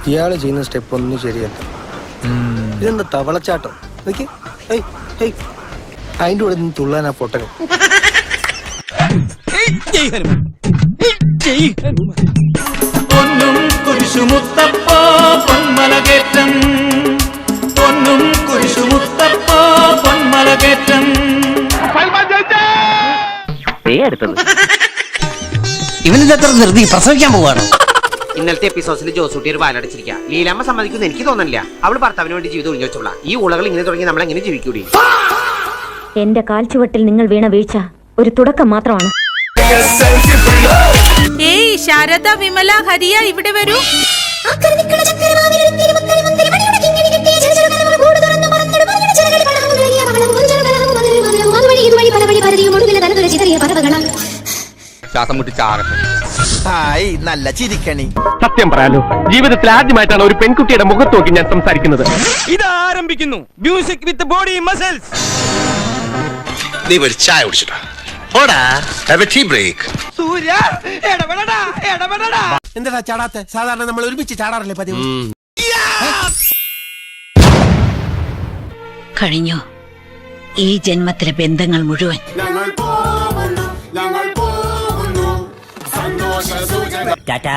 ഇയാള് ചെയ്യുന്ന സ്റ്റെപ്പ് ഒന്നും ശരിയല്ല. ഇതെന്താ തവളച്ചാട്ടം? അതിന്റെ കൂടെ നിന്ന് തുള്ളാനാ പൊട്ടന്. പൊന്നും കുരിശുമുത്തപ്പ പൊന്മലകേറ്റം, പൊന്നും കുരിശുമുത്തപ്പ പൊന്മലകേറ്റം. ഇവനിത് എത്ര നിർത്തി പ്രസവിക്കാൻ പോവാണ്. ഇന്നലത്തെ എപ്പിസോഡ്സിൽ ജോസൂട്ടി ഒരു വാലടച്ചിരിക്കുക. ലീലാമ്മ സമ്മതിക്കുന്നു എനിക്ക് തോന്നുന്നില്ല. അവള് ഭർത്താവിന് വേണ്ടി ജീവിതം ഒഴിഞ്ഞു വെച്ചോളാം. ഈ ഉളകൾ ഇങ്ങനെ തുടങ്ങി നമ്മൾ എങ്ങനെ ജീവിക്കൂടി? എന്റെ കാൽച്ചുവട്ടിൽ നിങ്ങൾ വീണ വീഴ്ച ഒരു തുടക്കം മാത്രമാണ്. ഏയ് ശാരദ, വിമല, ഹരിയ ഇവിടെ വരൂ. ശ്വാസം മുട്ടി ചാകട്ടെ. നല്ല ചിരിക്കണി. സത്യം പറയാലോ, ജീവിതത്തിൽ ആദ്യമായിട്ടാണ് ഒരു പെൺകുട്ടിയുടെ മുഖത്ത് നോക്കി ഞാൻ സംസാരിക്കുന്നത്. ഇത് ആരംഭിക്കുന്നു മ്യൂസിക് വിത്ത് ബോഡി മസിൽസ്. നീ ഒരു ചായ കുടിച്ചിട്ടാ ബ്രേക്ക്. സൂര്യ ഇടപെടടാ. എന്താ ചാടാത്ത? സാധാരണ നമ്മൾ ഒരുമിച്ച് ചാടാറില്ലേ പതിവ്? കഴിഞ്ഞു ഈ ജന്മത്തിലെ ബന്ധങ്ങൾ മുഴുവൻ. ടാറ്റാ.